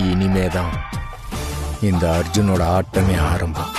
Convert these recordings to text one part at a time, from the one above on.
இனிமேதான் இந்த அர்ஜுனோட ஆட்டமே ஆரம்பம்.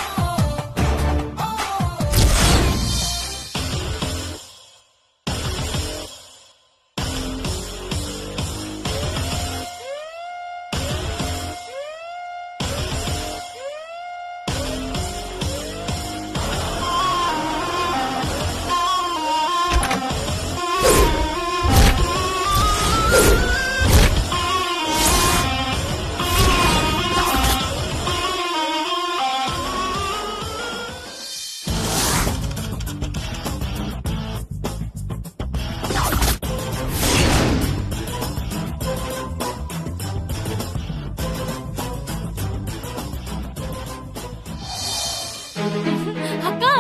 அக்கா,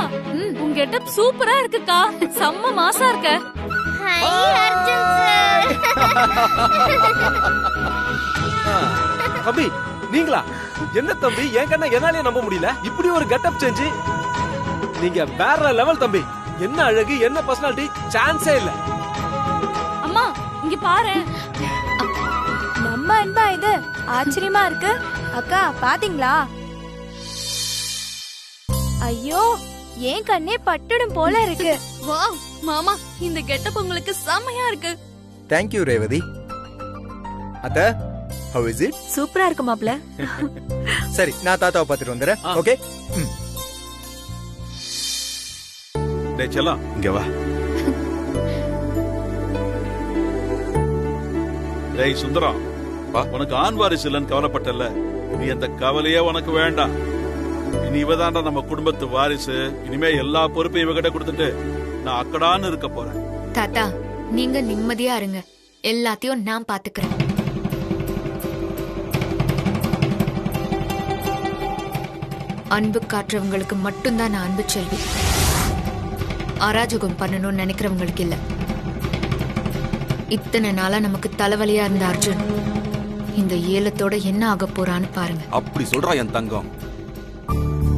உங்க கெட்டப் சூப்பரா இருக்குக்கா. செம்ம மாசா இருக்க. தம்பி நீங்களா? என்ன தம்பி, என் கண்ண என்னாலே நம்ப முடியல. இப்படி ஒரு கெட்டப் சேஞ்ச். நீங்க வேற லெவல் தம்பி. என்ன அழகு, என்ன பர்சனாலிட்டி, சான்ஸே இல்ல. அம்மா இங்க பாரு. நம்ம அன்பா இது ஆச்சரியமா இருக்கு. அக்கா பாத்தீங்களா? ஐயோ, ஏன் கண்ணே பட்டுடும் போல இருக்கு. வாவ் மாமா, இந்த கெட்டப் உங்களுக்கு செம்மையா இருக்கு. Thank you Revathi. அத்த, how is it? சூப்பரா இருக்கு மாப்ள. சரி, நான் தாத்தாவை பார்த்துட்டு வந்துடுறேன். ஓகே? டேய் செல்லம், இங்க வா. டேய் சுந்தரம், உனக்கு ஆண் வாரிசு இல்லைன்னு கவலைப்பட்டல, நீ அந்த கவலையே உனக்கு வேண்டாம். இனி இவதாண்டா நம்ம குடும்பத்து வாரிசு. இனிமே எல்லா பொறுப்பையும் இவகிட்ட கொடுத்துட்டு நான் அக்கடான்னு இருக்க போறேன். தாத்தா, நீங்க நிம்மதியா இருங்க, எல்லாத்தையும் நான் பாத்துக்கிறேன். அன்பு காட்டுறவங்களுக்கு மட்டும்தான் நான் அன்பு செல்வி. அராஜகம் பண்ணணும்னு நினைக்கிறவங்களுக்கு இல்ல. இத்தனை நாளா நமக்கு தலைவலியா இருந்த அர்ஜுன் இந்த ஏலத்தோட என்ன ஆக போறான்னு பாருங்க. அப்படி சொல்றா என் தங்கம்.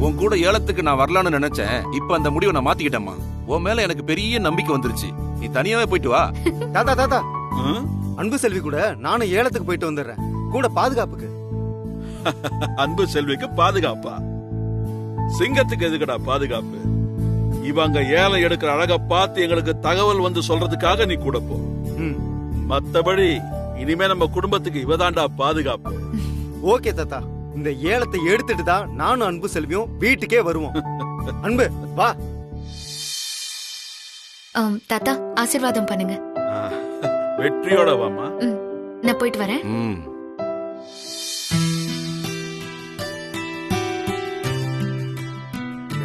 உன் கூட ஏலத்துக்கு நான் வரலான்னு நினைச்சேன். இப்ப அந்த முடிவை நான் மாத்திக்கிட்டேம்மா. உன் மேல எனக்கு பெரிய நம்பிக்கை வந்துருச்சு. நீ தனியாவே போயிட்டு வா. தாத்தா தாத்தா, அன்பு செல்வி கூட நானும் ஏலத்துக்கு போயிட்டு வந்துடுறேன், கூட பாதுகாப்புக்கு. அன்பு செல்விக்கு பாதுகாப்பா? சிங்கத்துக்கு எதுக்குடா பாதுகாப்பு? இவங்க ஏலம் எடுக்கிற அழக பார்த்து எங்களுக்கு தகவல் வந்து சொல்றதுக்காக நீ கூட போ. மத்தபடி இனிமே நம்ம குடும்பத்துக்கு இவதாண்டா பாதுகாப்பு. ஓகே தாத்தா, இந்த ஏலத்தை எடுத்துட்டு தான் நானும் அன்பு செல்வியும் வீட்டுக்கே வருவோம். அன்பு வா. தாத்தா, ஆசீர்வாதம் பண்ணுங்க. வெற்றியோட வாமா. நான் போயிட்டு வரேன்.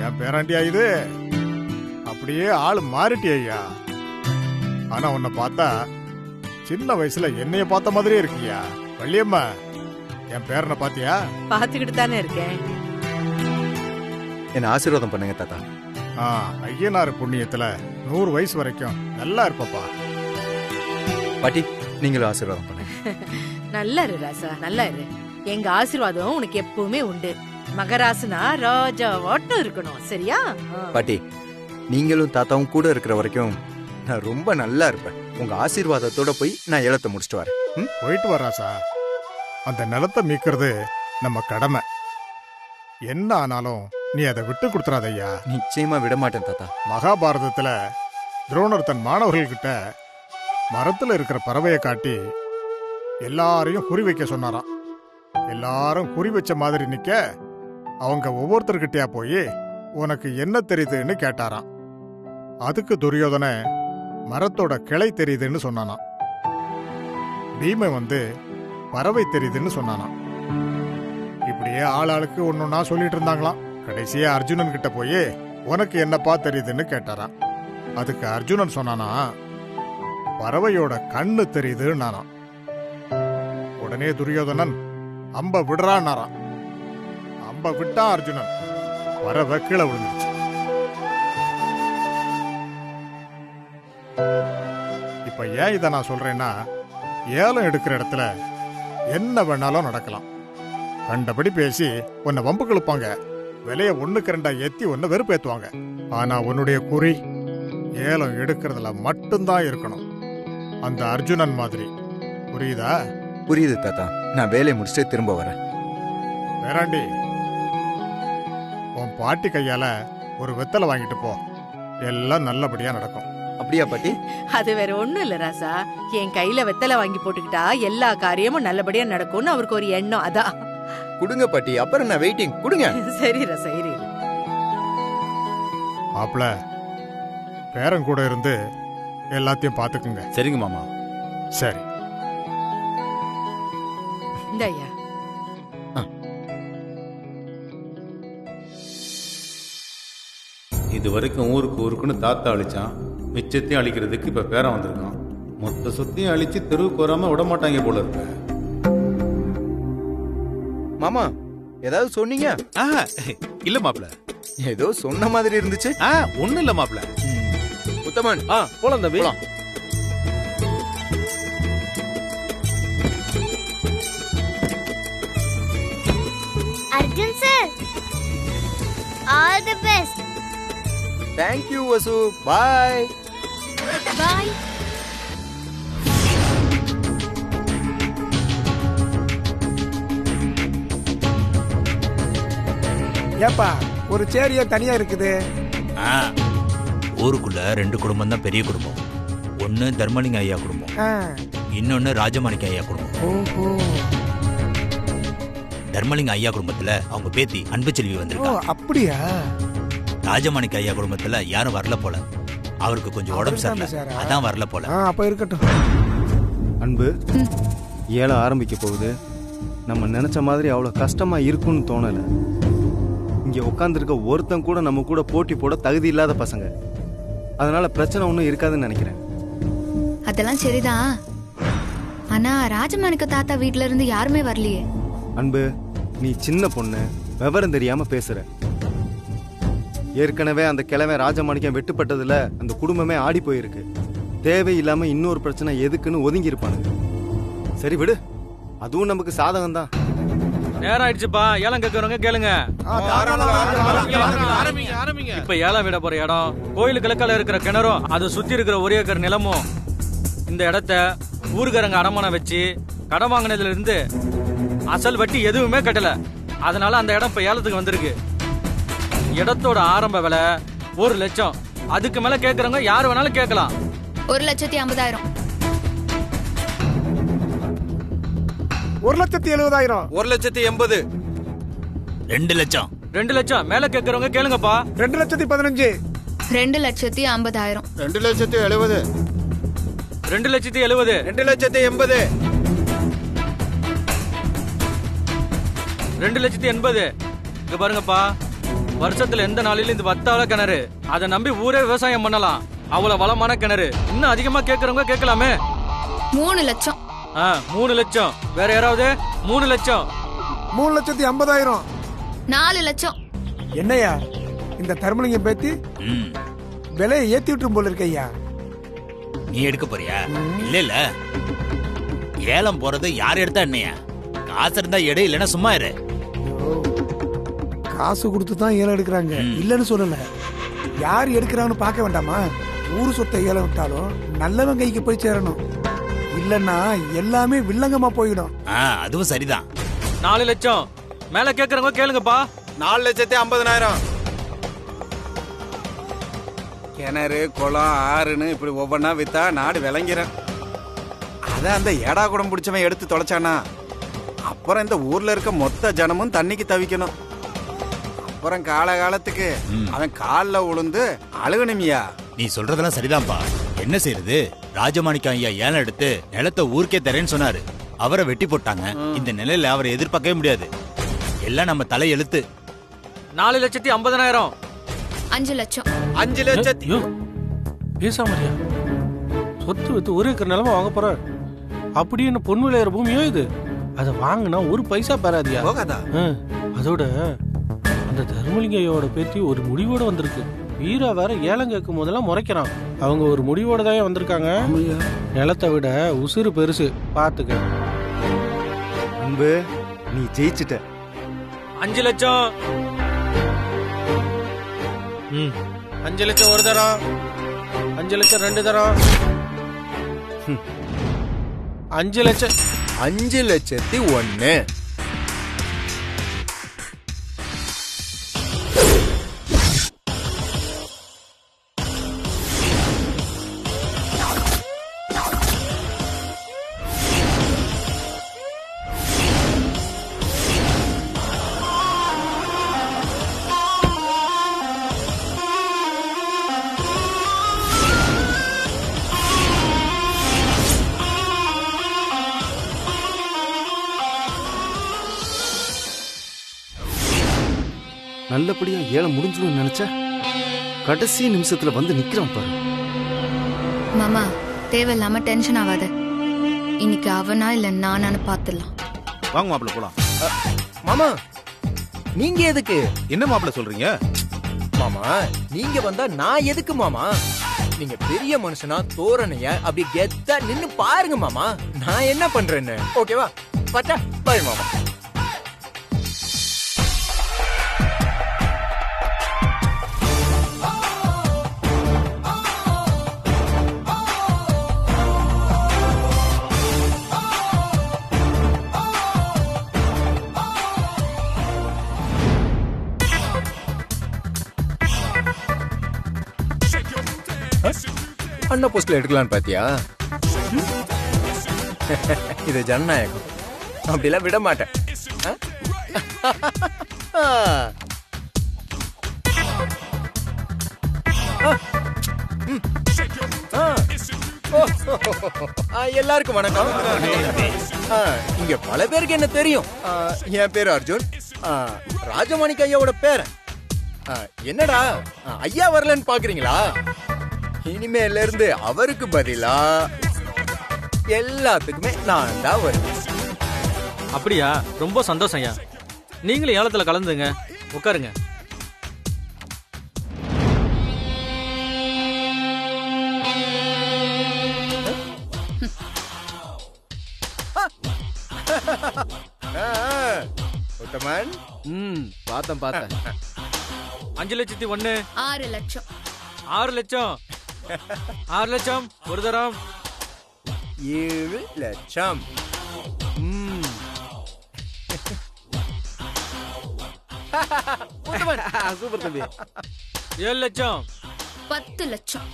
என் பேராண்டியா இது? அப்படியே ஆளு மாறிட்டியா ஐயா. ஆனா உன்னை பார்த்தா சின்ன வயசுல என்னைய பார்த்த மாதிரியே இருக்கியா. வள்ளியம்மா, என் பேரனை பாத்தியா? பாத்துக்கிட்டு தானே இருக்கேன். என்ன ஆசீர்வாதம் பண்ணுங்க தாத்தா. ஐயனார் புண்ணியத்துல 100 வயசு வரைக்கும் நல்லா இருப்பப்பா. பாட்டி, நீங்களும் ஆசீர்வாதம் பண்ணுங்க. நல்லா இரு ராசா, நல்லா இரு. எங்க ஆசீர்வாதம் உனக்கு எப்பவுமே உண்டு. மகராசனா ராஜாவாட்டம் இருக்கணும், சரியா? பாட்டி, நீங்களும் தாத்தாவும் கூட இருக்கிற வரைக்கும் நான் ரொம்ப நல்லா இருப்பேன். உங்க ஆசீர்வாதத்தோட போய் நான் ஏலத்தை முடிச்சுட்டு வரேன். போயிட்டு வராசா. அந்த நிலத்தை மீட்கிறது நம்ம கடமை. என்ன ஆனாலும் நீ அதை விட்டு கொடுத்துறாத ஐயா. நிச்சயமா விட மாட்டேன் தாத்தா. மகாபாரதத்துல துரோணர் தன் மாணவர்கள்கிட்ட மரத்துல இருக்கிற பறவையை காட்டி எல்லாரையும் குறி வைக்க சொன்னாராம். எல்லாரும் குறி வச்ச மாதிரி நிக்க அவங்க ஒவ்வொருத்தர்கிட்டயா போய் உனக்கு என்ன தெரியுதுன்னு கேட்டாராம். அதுக்கு துரியோதனை மரத்தோட கிளை தெரியுதுன்னு சொன்னானாம். பீமை பறவை தெரியுதுன்னு சொன்னானாம். இப்படியே ஆளாளுக்கு ஒன்னொன்னா சொல்லிட்டு இருந்தாங்களாம். கடைசியா அர்ஜுனன் கிட்ட போய் உனக்கு என்னப்பா தெரியுதுன்னு கேட்டாராம். அதுக்கு அர்ஜுனன் சொன்னானா, பறவையோட கண்ணு தெரியுதுன்னாராம். உடனே துரியோதனன் அம்ப விடுறான்னாராம். அம்ப விட்டா அர்ஜுனன், பறவை கீழே விழுந்துருச்சு. இப்ப ஏன் இதை நான் சொல்றேன்னா, ஏலம் எடுக்கிற இடத்துல என்ன வேணாலும் நடக்கலாம். கண்டபடி பேசி உன்னை வம்பு கிழப்பாங்க. விலைய 1க்கு 2 ஏத்தி உன்னை வெறுப்பேத்துவாங்க. ஆனா உன்னுடைய குறி ஏலம் எடுக்கிறதுல மட்டும்தான் இருக்கணும். அந்த அர்ஜுனன் மாதிரி. புரியுதா? புரியுது தாத்தா. நான் வேலையை முடிச்சுட்டு திரும்ப வரேன். வேறாண்டி, உன் பாட்டி கையால ஒரு வெத்தலை வாங்கிட்டு போ. எல்லாம் நல்லபடியா நடக்கும். அப்படியா பாட்டி? அது வேற ஒண்ணும் இல்ல ராசா. என் கையில வெத்தலை வாங்கி போட்டுக்கிட்டா எல்லா காரியமும் நல்லபடியா நடக்கும்னு அவருக்கு ஒரு எண்ணம். அதான். கொடுங்க பாட்டி, அப்புறம் நான் வெயிட்டிங். கொடுங்க. சரி ராசா, இரு. மாப்பிள, பேரன் கூட இருந்து எல்லாத்தையும் பாத்துக்குங்க. சரிங்க மாமா. சரி. இந்த ஐயா. இது வரைக்கும் ஊருக்குன்னு தாத்தா அழிச்சான். மிச்சத்தையும் அழிக்கிறதுக்கு இப்ப பேரன் வந்திருக்கான். மொத்த சொத்தையும் அழிச்சு தெருவுக்கு வராம விட மாட்டாங்க போல இருக்க. மாமா, ஏதாவது சொன்னீங்க? இல்ல மாப்ள, ஏதோ சொன்ன மாதிரி இருந்துச்சு. ஒண்ணும் இல்ல மாப்ள. உத்தமன், போலாம் தம்பி. Arjun sir, all the best. Thank you Vasu. Bye. Bye. ஏப்பா, ஒரு சேரியா தனியா இருக்குது. ஊருக்குள்ள 2 குடும்பம் தான் பெரிய குடும்பம். ஒன்னு தர்மலிங்க ஐயா குடும்பம், இன்னொன்னு ராஜமாணிக்க ஐயா குடும்பம். தர்மலிங்க ஐயா குடும்பத்துல அவங்க பேத்தி அன்பு செல்வி வந்திருக்கா. அப்படியா? ராஜமாணிக்க ஐயா குடும்பத்துல யாரும் வரல போல. அவருக்கு கொஞ்சம் உடம்பு சரியில்லை, அதான் வரல போல. அப்ப இருக்கட்டும். அன்பு, ஏழை ஆரம்பிக்க போகுது. நம்ம நினைச்ச மாதிரி அவ்வளவு கஷ்டமா இருக்கும்னு தோணல. இங்க உட்காந்துருக்க ஒருத்தன் கூட நம்ம கூட போட்டி போட தகுதி இல்லாத பசங்க. அதனால பிரச்சனை ஒன்றும் இருக்காதுன்னு நினைக்கிறேன். அதெல்லாம் சரிதான். ஆனா ராஜமாணிக்க தாத்தா வீட்ல இருந்து யாருமே வரலையே. அன்பு, நீ சின்ன பொண்ணு, விவரம் தெரியாம பேசுற. ஏற்கனவே அந்த கிழமை ராஜமாணிக்கம் வெட்டுப்பட்டதுல அந்த குடும்பமே ஆடி போயிருக்கு. தேவையில்லாம இன்னொரு பிரச்சனை எதுக்குன்னு ஒதுங்கி இருப்பானுங்க. சரி விடு, அதுவும் நமக்கு சாதகம் தான். நேரம் ஆயிடுச்சுப்பா. ஏலம் கேட்கறவங்க கேளுங்க. இப்ப ஏலம் விட போற இடம் கோயிலு கிழக்கால இருக்கிற கிணறும் அது சுத்தி இருக்கிற 1 ஏக்கர் நிலமும். இந்த இடத்த ஊருக்காரங்க அடமானம் வச்சு கடன் வாங்கினதுல இருந்து அசல் வட்டி எதுவுமே கட்டல. அதனால அந்த இடம் இப்ப ஏலத்துக்கு வந்திருக்கு. இடத்தோட ஆரம்ப விலை 1 லட்சம். அதுக்கு மேல கேக்குறவங்க யாரு வேணாலும் கேட்கலாம். 1,50,000. 1,70,000. 1,80,000. 2 லட்சம். 2 லட்சம் மேல கேக்குறவங்க கேளுங்கப்பா. 2,15,000. 2,50,000. 2,70,000. 2,70,000. 2,80,000. 2,80,000. இங்க பாருங்கப்பா, வருஷத்துல எந்த நாளிலும் இந்த 10 ஆழ கிணறு. அதை நம்பி ஊரே விவசாயம் பண்ணலாம். அவ்வளவு வளமான கிணறு. இன்னும் அதிகமா கேக்குறவங்க கேட்கலாமே. 3 லட்சம். 3 லட்சம். வேற யாராவது? 3 லட்சம். 3,50,000. 4 லட்சம். என்னையா இந்த தர்மலிங்கம் பேத்தி விலையை ஏத்தி விட்டுரும் போல இருக்கையா? நீ எடுக்க போறியா? இல்ல ஏலம் போறது யார் எடுத்தா என்னையா? காசு இருந்தா எடு, இல்லைன்னா சும்மா இரு. காசு கொடுத்து தான் ஏலம் எடுக்கிறாங்க, இல்லன்னு சொல்லல. யார் எடுக்கிறான்னு பார்க்க வேண்டாமா? ஊரு சொத்தை ஏலம் விட்டாலும் நல்லவன் கைக்கு போய் சேரணும். இல்லன்னா எல்லாமே வில்லங்கமா போயிடும். அதுவும் சரிதான். 4 லட்சம் மேல கேக்குறவங்க கேளுங்கப்பா. 4,50,000. கிணறு, குளம், ஆறுன்னு இப்படி ஒவ்வொன்னா வித்தா நாடு விளங்கிறேன். அதான் அந்த ஏடா குடம் பிடிச்சவன் எடுத்து தொலைச்சானா, அப்புறம் இந்த ஊர்ல இருக்க மொத்த ஜனமும் தண்ணிக்கு தவிக்கணும். அப்புறம் காலகாலத்துக்கு அவன் காலில் உளுந்து அழுகணுமியா. நீ சொல்றதெல்லாம் சரிதான்ப்பா. என்ன செய்யறது? ராஜமாணிக்கம் ஐயா ஏலம் எடுத்து நிலத்தை ஊருக்கே தரேன்னு சொன்னாரு. அவரை வெட்டி போட்டாங்க. இந்த நிலையில அவரை எதிர்பார்க்கவே முடியாது. எல்லாம் நம்ம தலை எழுத்து. 4,50,000. 5 லட்சம். 5 லட்சம். பேசாமரியா? சொத்து வித்து 1 ஏக்கர் நிலமா வாங்க போற. அப்படின்னு பொன் விளையாடுற பூமியோ இது. அதை வாங்கினா 1 பைசா பெறாதியா? அதோட அந்த தர்மலிங்கையோட பேத்தி ஒரு முடிவோட வந்திருக்கு. வீரா வேற ஏலம் கேட்கும் போதெல்லாம் முறைக்கிறான். அவங்க ஒரு முடிவோட தான் வந்திருக்காங்க. நிலத்தை விட உசுறு பெருசு, பாத்துக்க. அன்பு, நீ ஜெயிச்சிட்ட. 5 லட்சம். 5 லட்சம் ஒரு தரம், 5 லட்சம் 2 தரம், 5 லட்சம் 5,01,000. நல்லபடியா ஏழை முடிஞ்சிடும் நினைச்சா கடைசி நிமிஷத்துல வந்து நிக்கிறான் பாரு. மாமா தேவையில்லாம டென்ஷன் ஆகாத. இன்னைக்கு அவனா இல்ல நானான்னு பாத்துடலாம். வாங்க மாப்பிள்ள போலாம். மாமா நீங்க எதுக்கு? என்ன மாப்பிள்ள சொல்றீங்க? மாமா நீங்க வந்தா நான் எதுக்கு மாமா? நீங்க பெரிய மனுஷனா தோரணைய அப்படி கெத்தா நின்னு பாருங்க மாமா, நான் என்ன பண்றேன்னு. ஓகேவா? பட்டா பாய் மாமா. அண்ணா போஸ்ட்ல எடுக்கலான்னு பாத்தியா? இது ஜனநாயகம், அப்படிலாம் விட மாட்டேன். எல்லாருக்கும் வணக்கம். இங்க பல பேருக்கு என்ன தெரியும். என் பேரு அர்ஜுன், ராஜமாணிக்க ஐயாவோட பேரன். என்னடா ஐயா வரலன்னு பாக்குறீங்களா? இனிமேல இருந்து அவருக்கு பதிலா எல்லாத்துக்குமே நான் தான் வருவேன். அப்படியா? ரொம்ப சந்தோஷம் ஐயா. நீங்களும் ஏலத்துல கலந்துங்க, உட்காருங்க. உத்தமன், பார்த்தேன் பார்த்தேன். 5,01,000. 6 லட்சம். 6 லட்சம். 6 லட்சம் ஒரு தரம். 7 லட்சம். சூப்பர் தம்பி. 7 லட்சம். 10 லட்சம்.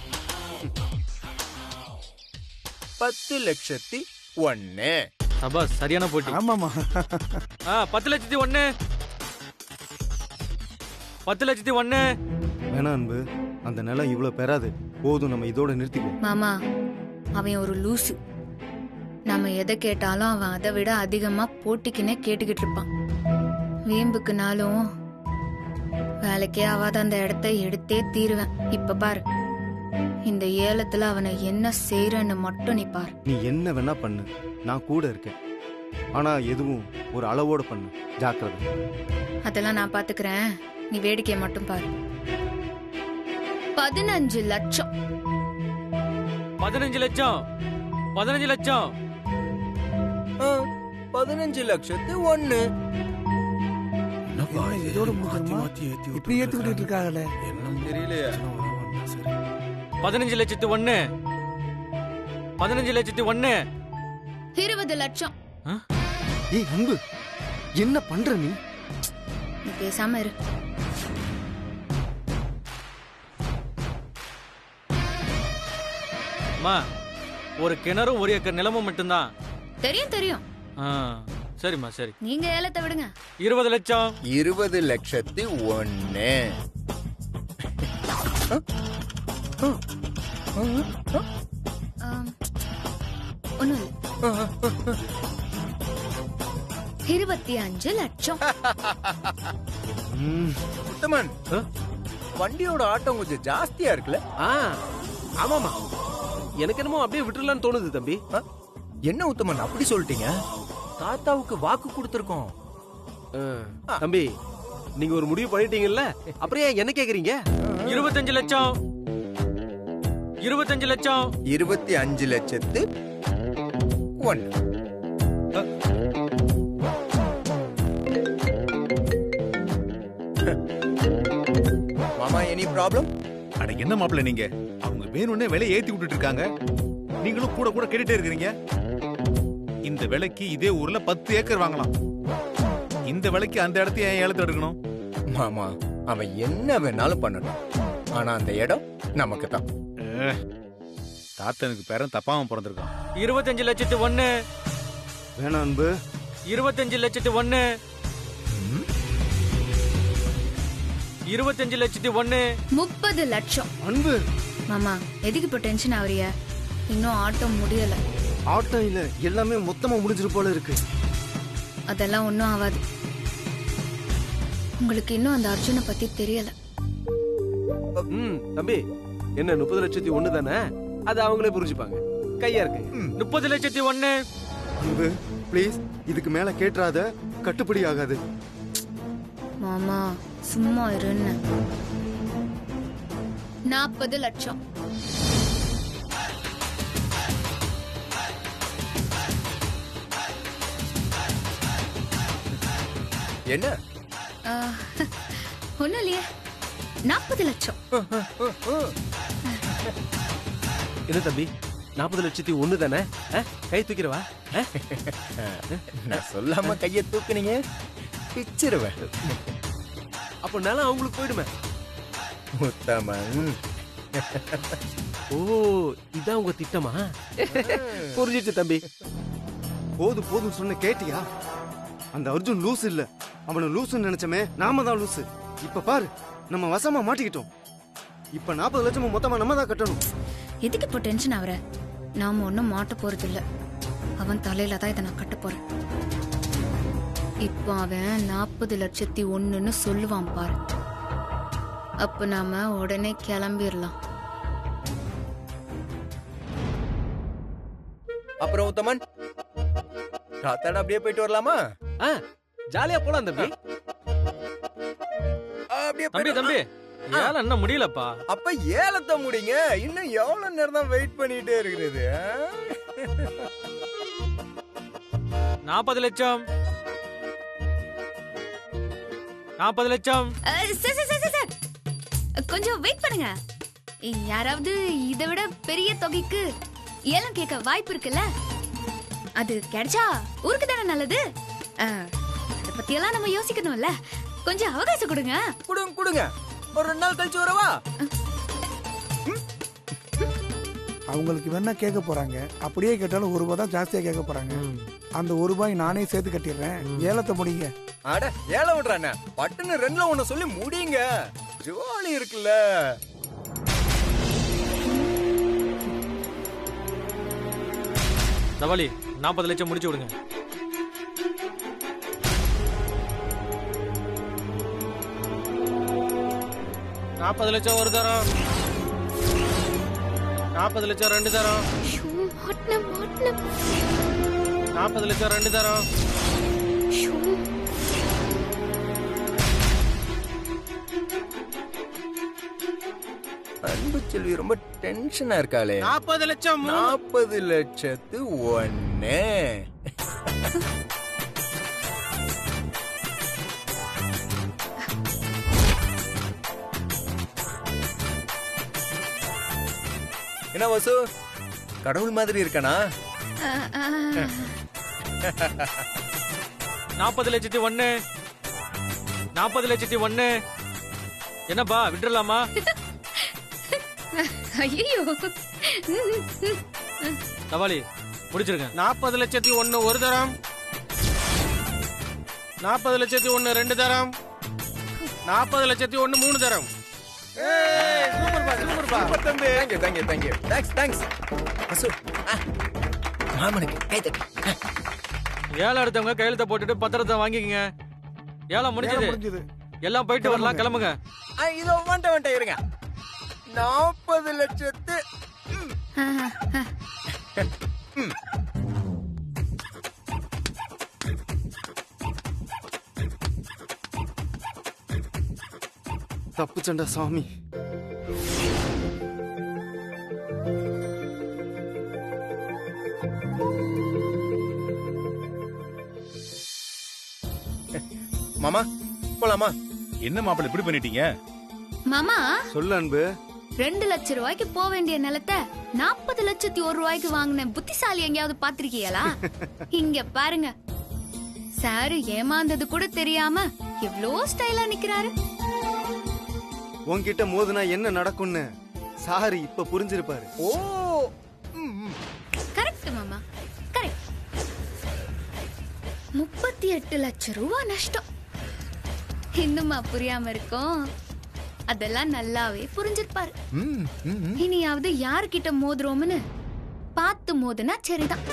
10,01,000. சபாஸ், சரியான போட்டி. ஆமாமா. 10,01,000. 10,01,000. வேணா அன்பு, அந்த நிலம் இவ்வளவு பெறாது. போதும், நம்ம இதோட நிறுத்திக்குவோம். மாமா அவன் ஒரு லூசு. நம்ம எதை கேட்டாலும் அவன் அதை விட அதிகமா போட்டிக்குன்னே கேட்டுக்கிட்டு இருப்பான். வீம்புக்குனாலும் வேலைக்கே ஆவாத அந்த இடத்த எடுத்தே தீருவேன். இப்ப பாரு, இந்த ஏலத்துல அவனை என்ன செய்யறன்னு மட்டும் நீ பாரு. நீ என்ன வேணா பண்ணு, நான் கூட இருக்கேன். ஆனா எதுவும் ஒரு அளவோட பண்ணு, ஜாக்கிரதை. அதெல்லாம் நான் பாத்துக்கிறேன், நீ வேடிக்கையை மட்டும் பாரு. 15 லட்சம். 15 லட்சம். 15 லட்சம். 15,01,000. இதோட முடிஞ்சிருமா? இப்படி ஏத்துக்கிட்டு இருக்காங்களே, தெரியலையே. 15,01,000. 15,01,000. 20 லட்சம். ஏய் அன்பு, என்ன பண்ற நீ? நீ பேசாம இரு. அம்மா, ஒரு கிணறும் 1 ஏக்கர் நிலமும் மட்டும்தான். தெரியும் தெரியும். சரிம்மா, சரி. நீங்க ஏலத்தை விடுங்க. 20 லட்சம். 20,01,000. ஒண்ணும் இல்ல. 25 லட்சம். உத்தமன், வண்டியோட ஆட்டம் கொஞ்சம் ஜாஸ்தியா இருக்குல்ல? ஆமாமா, எனக்கு என்னமோ அப்படியே விட்டுறலான்னு தோணுது தம்பி. என்ன உத்தமன் அப்படி சொல்லிட்டீங்க? தாத்தாவுக்கு வாக்கு கொடுத்திருக்கோம். தம்பி, நீங்க ஒரு முடிவு பண்ணிட்டீங்கல்ல, அப்புறம் ஏன் என்ன கேக்குறீங்க? 25 லட்சம். 25 லட்சம். 25,01,000. மாமா, எனி ப்ராப்ளம்? அட என்ன மாப்பிள்ள நீங்க, அவங்க வேணும்னே விலை ஏத்தி விட்டுட்டு இருக்காங்க, நீங்களும் கூட கூட கேட்டுட்டே இருக்கீங்க. இந்த இந்த விலைக்கு இதே ஊர்ல 10 ஏக்கர் வாங்கலாம். இந்த விலைக்கு அந்த இடத்தையும் ஏன் ஏலத்தை எடுக்கணும்? மாமா அவன் என்ன வேணாலும் பண்ணட்டும், ஆனா அந்த இடம் நமக்கு தான். தாத்தனுக்கு பேரன் தப்பாம பிறந்திருக்கான். 25,01,000. வேணாம் அன்பு. 25,01,000. 25,01,000. 30 லட்சம். அன்பு மாமா எதுக்கு இப்ப டென்ஷன் ஆவறிய? இன்னும் ஆட்டம் முடியல. ஆட்டம் இல்ல, எல்லாமே மொத்தமா முடிஞ்சிரு போல இருக்கு. அதெல்லாம் ஒன்றும் ஆகாது. உங்களுக்கு இன்னும் அந்த அர்ஜுனை பத்தி தெரியல. தம்பி என்ன 30,01,000 தானே? அது அவங்களே புரிஞ்சுப்பாங்க. கையா இருக்கு. 30,01,000. அன்பு ப்ளீஸ், இதுக்கு மேல கேட்றாத, கட்டுப்படி ஆகாது. மாமா சும்மா இருன்னு. 40 லட்சம். என்ன? ஒண்ணும் இல்லையே, 40 லட்சம். என்ன தம்பி 40,01,000 தானே? கை தூக்கிறவா? நான் சொல்லாம கையை தூக்குனீங்க, பிச்சிருவேன். அப்ப நிலம் அவங்களுக்கு போயிடுமே. உத்தமன். ஓ, இதான் உங்க திட்டமா? புரிஞ்சிச்சு தம்பி. போதும் போதும் சொன்ன கேட்டியா? அந்த அர்ஜுன் லூசு இல்ல, அவனை லூசுன்னு நினைச்சமே, நாம தான் லூசு. இப்ப பாரு, நம்ம வசமா மாட்டிக்கிட்டோம். இப்ப 40 லட்சம் மொத்தமா நம்ம தான் கட்டணும். எதுக்கு இப்போ டென்ஷன் ஆவற? நாம ஒன்னும் மாட்ட போறது இல்ல. அவன் தலையில தான் இதை நான் கட்ட போறேன். இப்போ அவன் 40,01,000ன்னு சொல்லுவான் பாரு. அப்ப நாம உடனே கிளம்பிடலாம். அப்புறம் உத்தமன், ராத்தாட அப்படியே போயிட்டு வரலாமா? ஜாலியா போலாம் தம்பி. அப்படியே தம்பி தம்பி ஏலம் இன்னும் முடியலப்பா. அப்ப ஏலத்தை முடிங்க. இன்னும் எவ்வளவு நேரம் தான் வெயிட் பண்ணிட்டே இருக்கிறது? 40 லட்சம். 40 லட்சம். சார், கொஞ்சம் வெயிட் பண்ணுங்க. யாராவது இதை விட பெரிய தொகைக்கு ஏலம் கேட்க வாய்ப்பு இருக்குல்ல? அது கிடைச்சா ஊருக்கு தானே நல்லது. அத பத்தி எல்லாம் நம்ம யோசிக்கணும்ல. கொஞ்சம் அவகாசம் கொடுங்க. கொடுங்க. ஒரு 2 நாள் கழிச்சு வரவா? அவங்களுக்கு வேணா கேட்க போறாங்க. அப்படியே கேட்டாலும் ₹1 தான் ஜாஸ்தியா கேட்க போறாங்க. அந்த ₹1 நானே சேர்த்து கட்டிடுறேன். ஏலத்தை முடிங்க. அட ஏலம் விடுறானே, பட்டுன்னு 2ல 1 சொல்லி முடிங்க. ஜோலி இருக்குல்ல. தவாலி 40 லட்சம் முடிச்சு விடுங்க. 40 லட்சம் ஒரு தரம், 40 லட்சம் 2 தரம், 40 லட்சம் 2 தரம். அன்பு செல்வி ரொம்ப டென்ஷனா இருக்காளே. 40 லட்சம் 40 லட்சத்து 1. என்ன வசு, கடவுள் மாதிரி இருக்கானா? 40 லட்சத்தி 1. 40 லட்சத்தி 1. என்னப்பா விட்டுறலாமா? ஐயோ, தவாலி முடிச்சிருங்க. 40 லட்சத்தி 1 ஒரு தரம், 40 லட்சத்தி 1 2 தரம், 40 லட்சத்தி 1 3 தரம். சூப்பர் தம்பி. தேங்க்யூ. தேங்க்ஸ். வசு, மாமனுக்கு கை தட்டு. ஏலம் எடுத்தவங்க கையெழுத்த போட்டுட்டு பத்திரத்தை வாங்கிக்கங்க. ஏலம் முடிஞ்சது. எல்லாம் போயிட்டு வரலாம், கிளம்புங்க. இதோ வந்துட்டேன் இருங்க. 40 லட்சத்து. தப்பு சண்டா சாமி. மாமா போலாமா? என்ன மாப்பிள்ள இப்படி பண்ணிட்டீங்க? மாமா சொல்லு அன்பு. 2 லட்சம் ரூபாய்க்கு போக வேண்டிய நிலத்தை 40,01,000 ரூபாய்க்கு வாங்கின புத்திசாலி எங்கேயாவது பாத்திருக்கீங்களா? இங்க பாருங்க, சாரு ஏமாந்தது கூட தெரியாம எவ்வளோ ஸ்டைலா நிக்கிறாரு. உன்கிட்ட மோதுனா என்ன நடக்கும்னு சாரு இப்ப புரிஞ்சிருப்பாரு. ஓ கரெக்ட் மாமா, கரெக்ட். 38 லட்சம் ரூபாய் நஷ்டம். இன்னுமா புரியாம இருக்கும்? அதெல்லாம் நல்லாவே புரிஞ்சிருப்பாரு. இனியாவது யார்கிட்ட மோதுறோம்னு பார்த்து மோதுனா சரிதான்.